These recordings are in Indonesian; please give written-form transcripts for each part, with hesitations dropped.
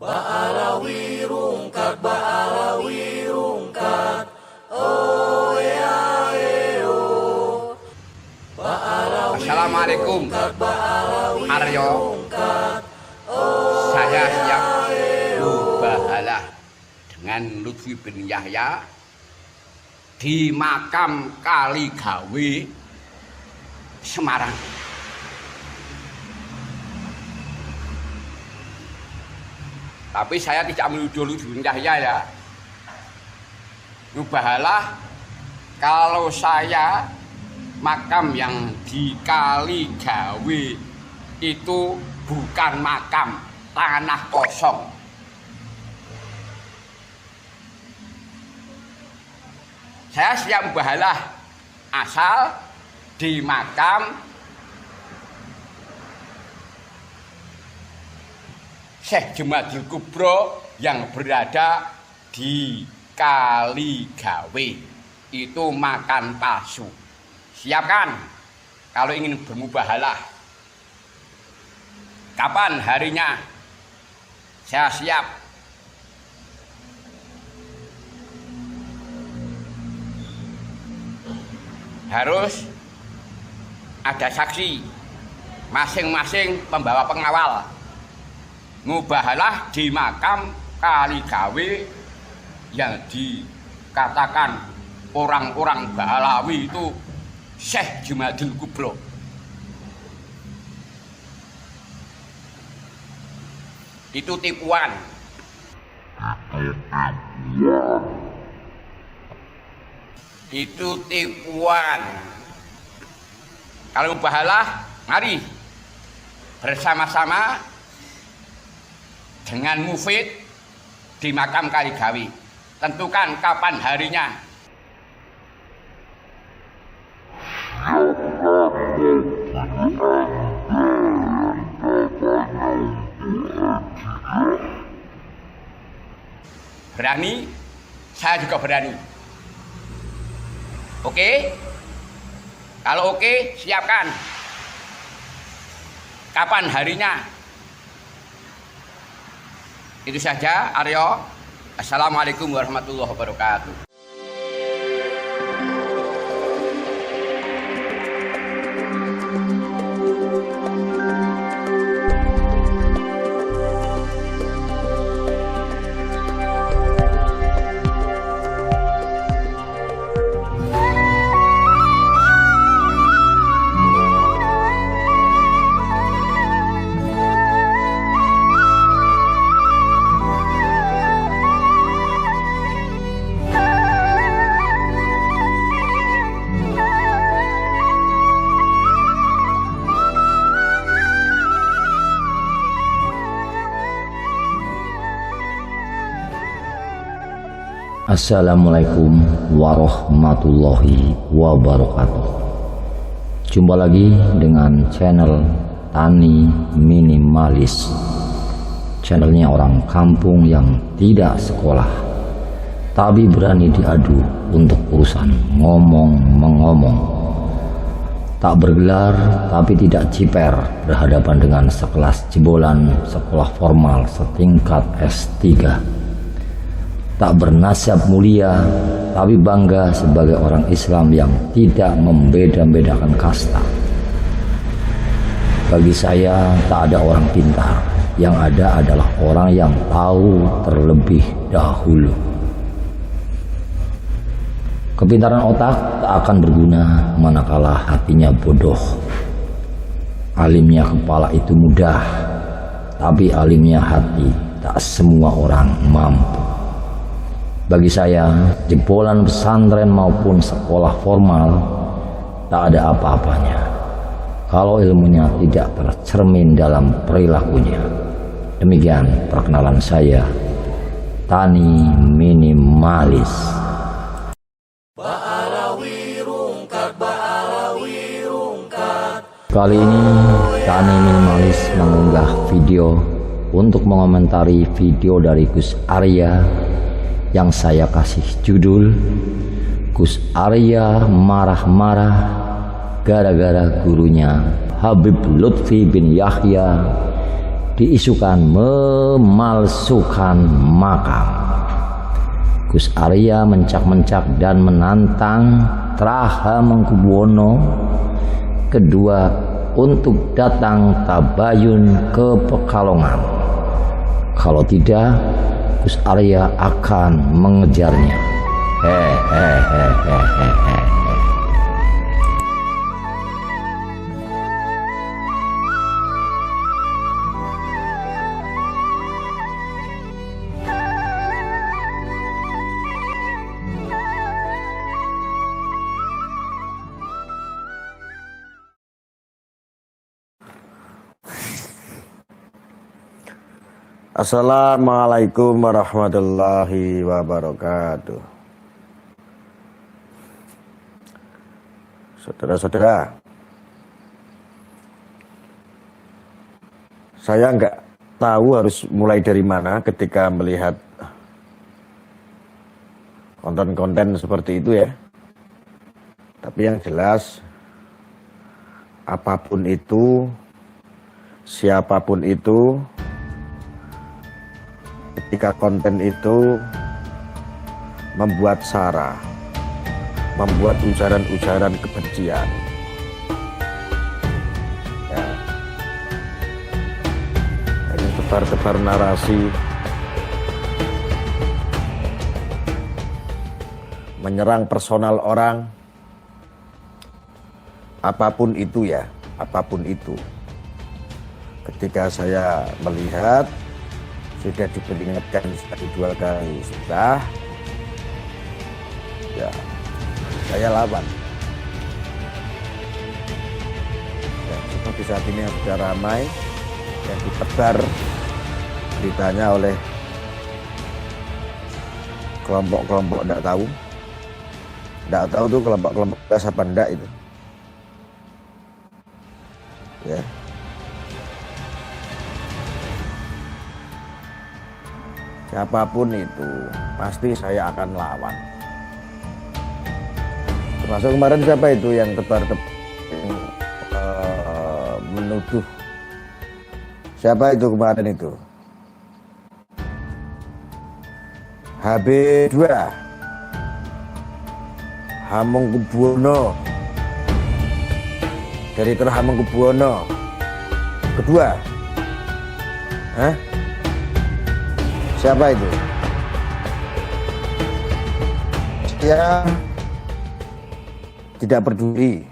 Baarawi rungkat, oh ya eo. Assalamualaikum, Aryo. Saya siap mubahalah dengan Lutfi bin Yahya di makam Kaligawe, Semarang. Tapi saya tidak menuduh Lutfi bin Yahya ya. Mubahalah kalau saya makam yang di Kaligawe itu bukan makam, tanah kosong. Saya siap mubahalah asal di makam Syekh Jumadil Kubro yang berada di Kaligawe. Itu makan palsu. Siapkan kalau ingin bermubahalah. Kapan harinya? Saya siap. Harus ada saksi, masing-masing pembawa pengawal. Mubahalah di makam Kaligawe yang dikatakan orang-orang Balawi itu Syekh Jumadil Kubro. Itu tipuan. Itu tipuan. Kalau mubahalah, mari bersama-sama dengan mufid di makam Kaligawe. Tentukan kapan harinya. Berani? Saya juga berani. Oke? Kalau oke, siapkan. Kapan harinya? Itu saja, Aryo. Assalamualaikum warahmatullahi wabarakatuh. Assalamualaikum warahmatullahi wabarakatuh. Jumpa lagi dengan channel Tani Minimalis. Channelnya orang kampung yang tidak sekolah tapi berani diadu untuk urusan ngomong-mengomong. Tak bergelar tapi tidak ciper berhadapan dengan sekelas jebolan sekolah formal setingkat S3. Tak bernasab mulia, tapi bangga sebagai orang Islam yang tidak membeda-bedakan kasta. Bagi saya, tak ada orang pintar. Yang ada adalah orang yang tahu terlebih dahulu. Kepintaran otak tak akan berguna manakala hatinya bodoh. Alimnya kepala itu mudah, tapi alimnya hati tak semua orang mampu. Bagi saya, jebolan pesantren maupun sekolah formal tak ada apa-apanya kalau ilmunya tidak tercermin dalam perilakunya. Demikian perkenalan saya, Tani Minimalis. Baarawi rungkat. Kali ini Tani Minimalis mengunggah video untuk mengomentari video dari Gus Arya yang saya kasih judul Gus Arya marah-marah gara-gara gurunya Habib Lutfi bin Yahya diisukan memalsukan makam. Gus Arya mencak-mencak dan menantang Trahamengkubuwono kedua untuk datang tabayun ke Pekalongan. Kalau tidak, Gus Arya akan mengejarnya. Hehehehehe. Assalamualaikum warahmatullahi wabarakatuh. Saudara-saudara, saya nggak tahu harus mulai dari mana ketika melihat konten-konten seperti itu ya. Tapi yang jelas, apapun itu, siapapun itu, ketika konten itu membuat sara, membuat ujaran-ujaran kebencian, ya, ini tebar-tebar narasi, menyerang personal orang, apapun itu ya, apapun itu. Ketika saya melihat sudah diperingatkan 1-2 kali sudah, ya saya lawan. Ya, seperti saat ini yang sudah ramai yang ditebar beritanya oleh kelompok-kelompok tidak tahu tuh kelompok-kelompok gas apa enggak itu, ya. Siapapun itu, pasti saya akan lawan. Termasuk kemarin siapa itu yang menuduh. Siapa itu kemarin itu? HB2. Hamengkubuwono. Dari Hamengkubuwono. Kedua. Hah? Siapa itu? Dia tidak peduli.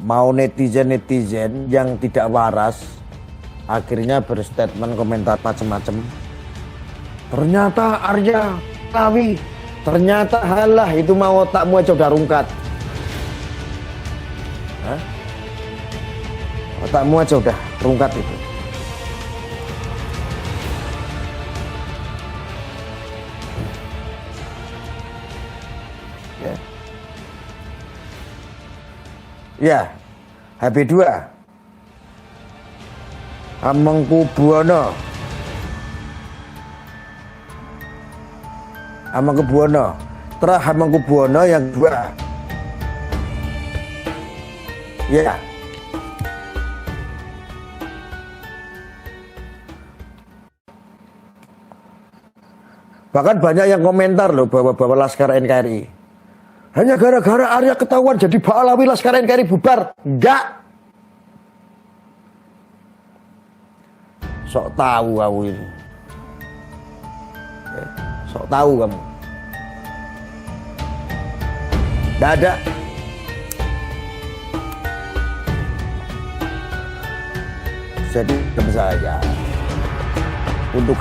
Mau netizen-netizen yang tidak waras akhirnya berstatement komentar macam-macam. Ternyata Arya Kawi, ternyata halah itu mau otakmu aja udah rungkat. Hah? Otakmu aja udah rungkat itu. Ya, HB2 Hamengkubuwono Hamengkubuwono yang kedua. Ya, bahkan banyak yang komentar loh bahwa Laskar NKRI hanya gara-gara Arya ketahuan jadi Ba'alawi Laskar NKRI bubar. Enggak. Sok tahu kamu ini. Sok tahu kamu. Enggak ada. Jadi saya untuk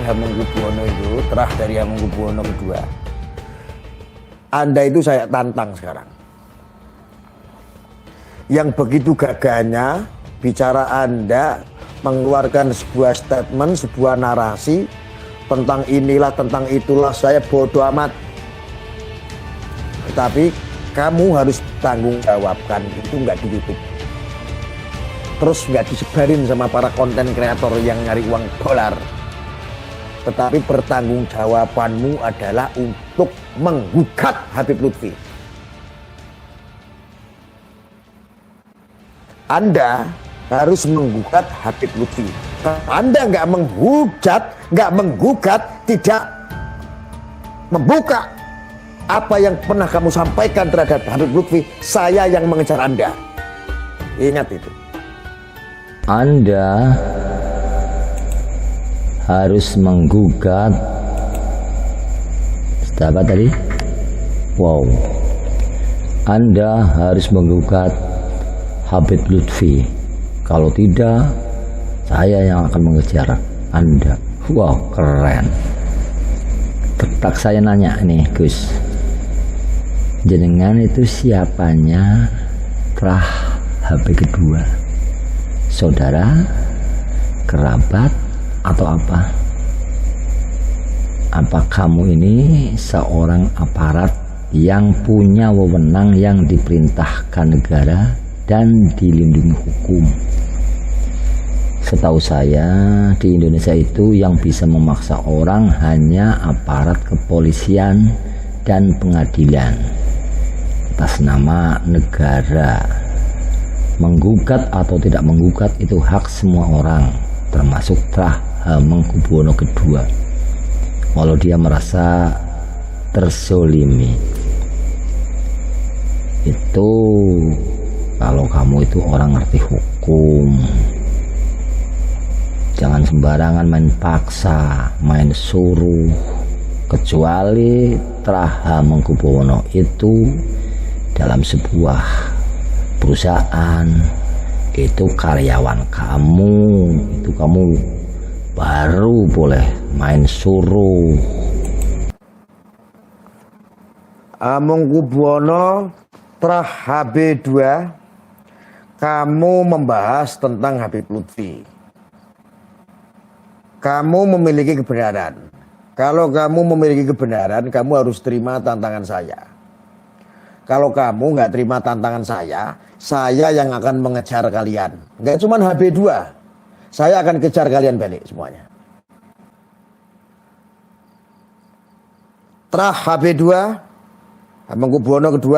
Hamengkubuwono itu terah dari Hamengkubuwono kedua. Anda itu saya tantang sekarang. Yang begitu gagahnya bicara Anda mengeluarkan sebuah statement, sebuah narasi tentang inilah, tentang itulah, saya bodoh amat. Tetapi kamu harus tanggung jawabkan, itu nggak di YouTube. Terus nggak disebarin sama para konten kreator yang nyari uang dolar. Tetapi pertanggungjawabanmu adalah untuk menggugat Habib Lutfi. Anda harus menggugat Habib Lutfi. Anda nggak menggugat, tidak membuka apa yang pernah kamu sampaikan terhadap Habib Lutfi, saya yang mengejar Anda. Ingat itu. Anda harus menggugat apa tadi? Wow. Anda harus menggugat Habib Lutfi. Kalau tidak, saya yang akan mengejar Anda. Wow, keren. Tetap saya nanya nih, Gus. Jenengan itu siapanya Trah HP kedua? Saudara, kerabat, atau apa? Apa kamu ini seorang aparat yang punya wewenang yang diperintahkan negara dan dilindungi hukum? Setahu saya di Indonesia itu yang bisa memaksa orang hanya aparat kepolisian dan pengadilan atas nama negara. Menggugat atau tidak menggugat itu hak semua orang, termasuk Trah Hamengkubuwono II. Walau dia merasa terzolimi, itu kalau kamu itu orang ngerti hukum, jangan sembarangan main paksa, main suruh. Kecuali Trah Hamengkubuwono itu dalam sebuah perusahaan, itu karyawan kamu, itu kamu baru boleh main suruh. Hamengkubuwono Trah HB2, kamu membahas tentang Habib Lutfi. Kamu memiliki kebenaran. Kalau kamu memiliki kebenaran, kamu harus terima tantangan saya. Kalau kamu nggak terima tantangan saya yang akan mengejar kalian. Nggak cuma HB2, saya akan kejar kalian balik semuanya. Trah HB2, Hamengkubuwono II,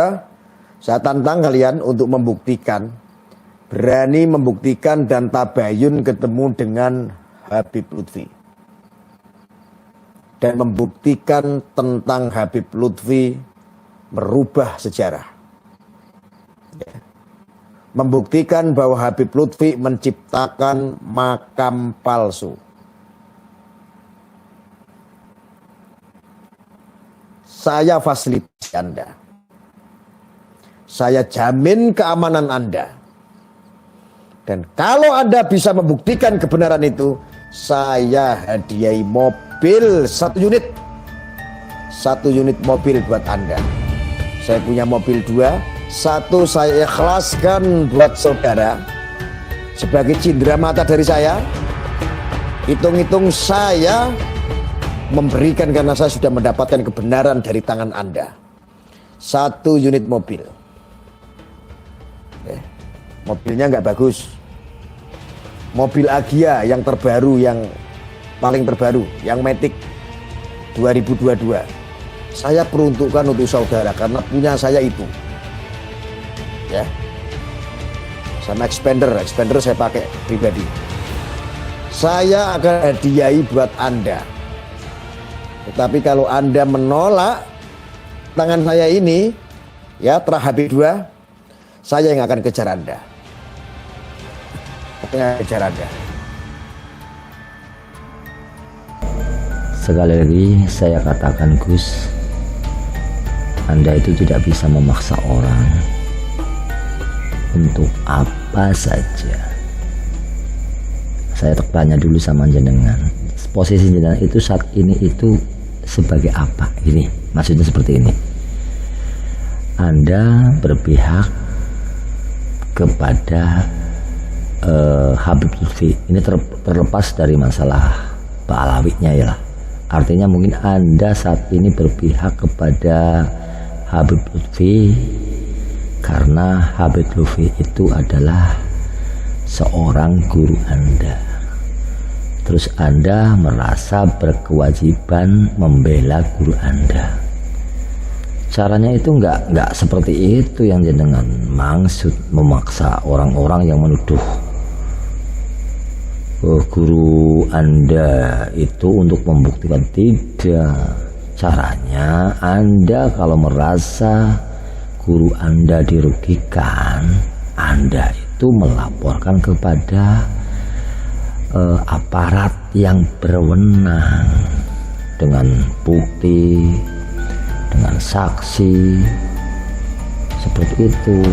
saya tantang kalian untuk membuktikan, berani membuktikan dan tabayun ketemu dengan Habib Lutfi. Dan membuktikan tentang Habib Lutfi merubah sejarah. Membuktikan bahwa Habib Lutfi menciptakan makam palsu. Saya fasilitasi Anda. Saya jamin keamanan Anda. Dan kalau Anda bisa membuktikan kebenaran itu, saya hadiahi mobil 1 unit. 1 unit mobil buat Anda. Saya punya mobil 2. 1 saya ikhlaskan buat saudara sebagai cindera mata dari saya. Hitung-hitung saya memberikan karena saya sudah mendapatkan kebenaran dari tangan Anda. 1 unit mobil. Mobilnya nggak bagus. Mobil Agia yang terbaru, yang paling terbaru, yang Matic 2022. Saya peruntukkan untuk saudara karena punya saya itu. Ya. Sama expander saya pakai pribadi. Saya akan hadiahi buat Anda. Tetapi kalau Anda menolak tangan saya ini, ya, Trah HB2, saya yang akan kejar Anda. Kejar Anda. Sekali lagi saya katakan, Gus, Anda itu tidak bisa memaksa orang untuk apa saja. Saya tertanya dulu sama jenengan, posisi jenengan itu saat ini itu sebagai apa? Ini maksudnya seperti ini. Anda berpihak kepada Habib Lutfi. Ini terlepas dari masalah Pak Alawitnya ya lah. Artinya mungkin Anda saat ini berpihak kepada Habib Lutfi karena Habib Lutfi itu adalah seorang guru Anda. Terus Anda merasa berkewajiban membela guru Anda. Caranya itu nggak seperti itu yang jenengan maksud, memaksa orang-orang yang menuduh guru Anda itu untuk membuktikan? Tidak. Caranya Anda kalau merasa guru Anda dirugikan, Anda itu melaporkan kepada aparat yang berwenang dengan bukti, dengan saksi, seperti itu.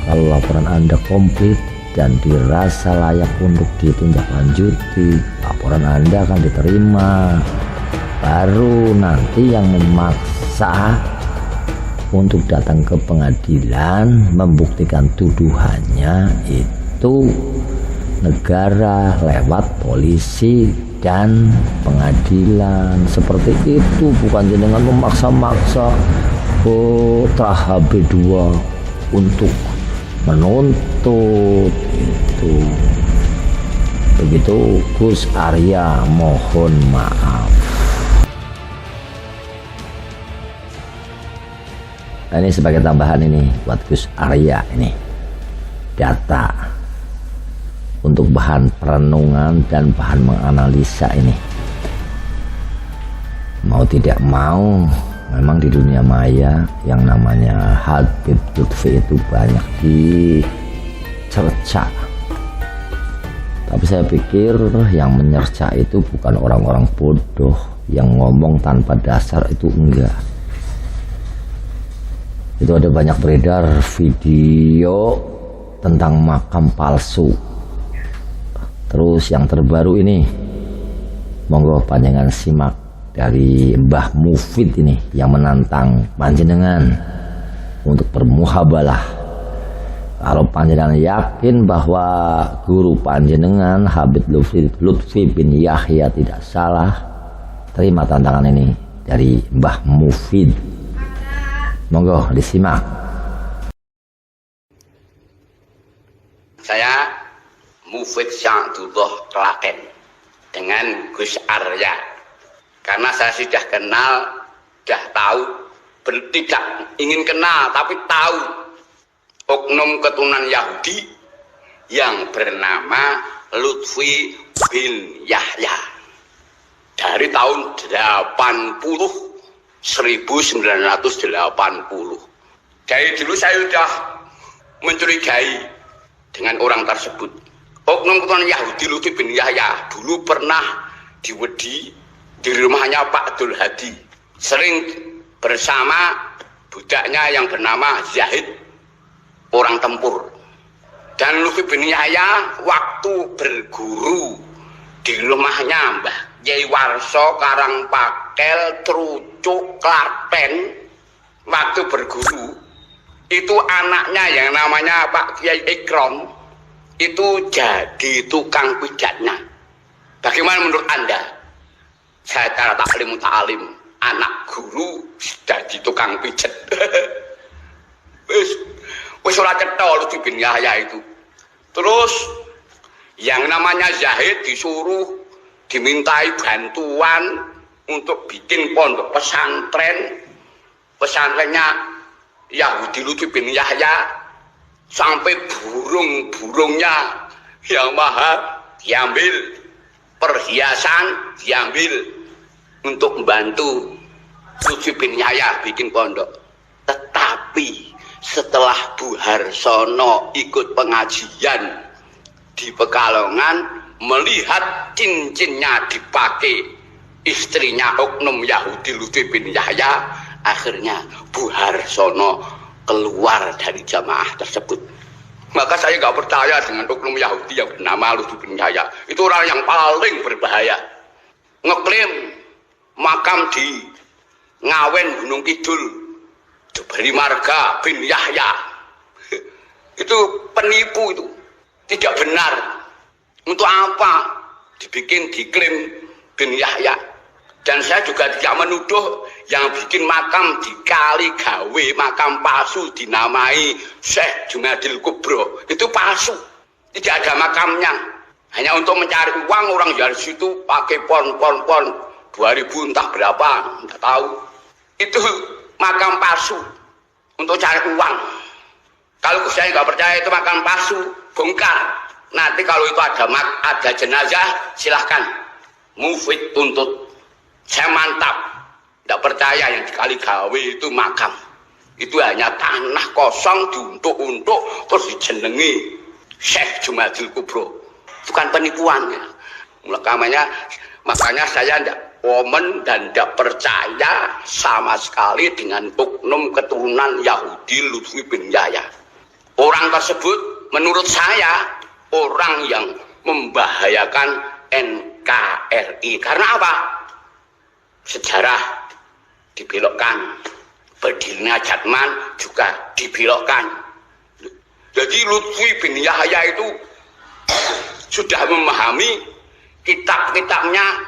Kalau laporan Anda komplit dan dirasa layak untuk ditindaklanjuti, laporan Anda akan diterima. Baru nanti yang memaksa untuk datang ke pengadilan membuktikan tuduhannya itu negara lewat polisi dan pengadilan. Seperti itu, bukan dengan memaksa-maksa HB2 untuk menuntut itu. Begitu Gus Arya, mohon maaf. Nah, ini sebagai tambahan ini buat Gus Arya, ini data untuk bahan perenungan dan bahan menganalisa ini. Mau tidak mau, memang di dunia maya yang namanya Habib Lutfi itu banyak dicerca. Tapi saya pikir yang menyerca itu bukan orang-orang bodoh yang ngomong tanpa dasar, itu enggak. Itu ada banyak beredar video tentang makam palsu. Terus yang terbaru ini, monggo panjenengan simak dari Mbah Mufid ini yang menantang panjenengan untuk bermuhabalah. Kalau panjenengan yakin bahwa guru panjenengan Habib Lutfi bin Yahya tidak salah, terima tantangan ini dari Mbah Mufid. Monggo disimak. Saya Mufid Syahidullah Klaten dengan Gus Arya, karena saya sudah kenal, sudah tahu, tidak ingin kenal tapi tahu oknum keturunan Yahudi yang bernama Lutfi bin Yahya dari tahun 1980. Dari dulu saya sudah mencurigai dengan orang tersebut. Oknum keturunan Yahudi Lutfi bin Yahya dulu pernah diwedi di rumahnya Pak Abdul Hadi, sering bersama budaknya yang bernama Zahid, orang tempur. Dan Lutfi bin Yahya waktu berguru di rumahnya Mbah Yai Warso Karangpakel Trucuk Klaten, waktu berguru itu anaknya yang namanya Pak Kiai Ikrom itu jadi tukang pijatnya. Bagaimana menurut Anda? Saya cara taklim ta'alim, anak guru jadi tukang pijat. Wis ora cetha Lutfi bin Yahya itu. Terus yang namanya Zahid disuruh dimintai bantuan untuk bikin pondok pesantren. Pesantrennya Yahudi Lutfi bin Yahya, sampai burung-burungnya yang mahal diambil, perhiasan diambil untuk membantu Lutfi bin Yahya bikin pondok. Tetapi setelah Bu Harsono ikut pengajian di Pekalongan, melihat cincinnya dipakai istrinya oknum Yahudi Lutfi bin Yahya, akhirnya Bu Harsono keluar dari jamaah tersebut. Maka saya nggak percaya dengan oknum Yahudi yang bernama Lutfi bin Yahya. Itu orang yang paling berbahaya. Ngeklaim makam di Ngawen Gunung Kidul Jubari Marga bin Yahya. Itu penipu, itu tidak benar. Untuk apa dibikin diklaim bin Yahya? Dan saya juga tidak menuduh yang bikin makam di Kali Gawe, makam palsu dinamai Syekh Jumadil Kubro, itu palsu, tidak ada makamnya, hanya untuk mencari uang. Orang dari situ pakai pon 2000 entah berapa, tidak tahu, itu makam palsu untuk cari uang. Kalau saya nggak percaya itu makam palsu, bongkar Nanti kalau itu ada jenazah, silahkan move it, tuntut. Saya mantap, tidak percaya yang dikali gawe itu makam. Itu hanya tanah kosong diuntuk-untuk terus dijenengi Syekh Jumadil Kubro. Itu kan penipuan ya. Makanya saya tidak omen dan tidak percaya sama sekali dengan oknum keturunan Yahudi Lutfi bin Yahya. Orang tersebut menurut saya orang yang membahayakan NKRI. Karena apa? Sejarah dibelokkan, berdirinya Jatman juga dibelokkan. Jadi Lutfi bin Yahya itu sudah memahami kitab-kitabnya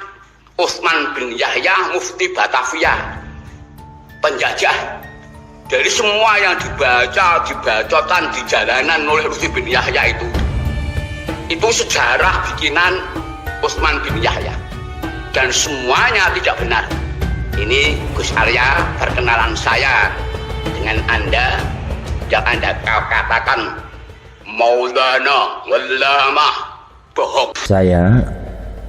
Utsman bin Yahya, Mufti Batavia, penjajah. Dari semua yang dibacotan di jalanan oleh Lutfi bin Yahya itu sejarah bikinan Utsman bin Yahya. Dan semuanya tidak benar. Ini Gus Arya, perkenalan saya dengan Anda yang Anda katakan Maulana Wallamah bohong. Saya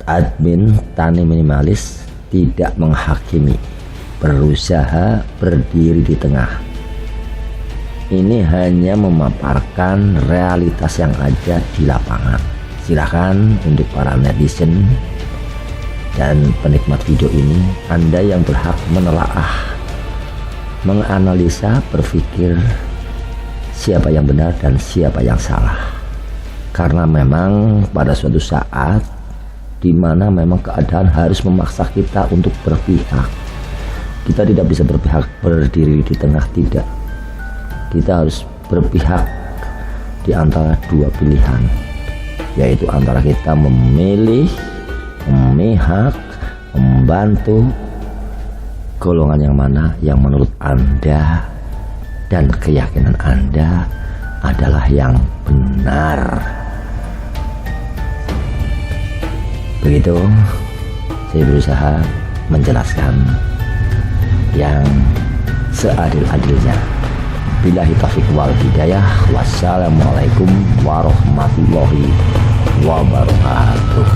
admin Tani Minimalis tidak menghakimi, berusaha berdiri di tengah. Ini hanya memaparkan realitas yang ada di lapangan. Silahkan untuk para netizen dan penikmat video ini, Anda yang berhak menelaah, menganalisa, berpikir siapa yang benar dan siapa yang salah. Karena memang pada suatu saat di mana memang keadaan harus memaksa kita untuk berpihak. Kita tidak bisa berpihak berdiri di tengah, tidak. Kita harus berpihak di antara dua pilihan, yaitu antara kita memilih, memihak, membantu golongan yang mana yang menurut Anda dan keyakinan Anda adalah yang benar. Begitu saya berusaha menjelaskan yang seadil-adilnya. Billahi taufiq wal hidayah. Wassalamualaikum warahmatullahi wabarakatuh.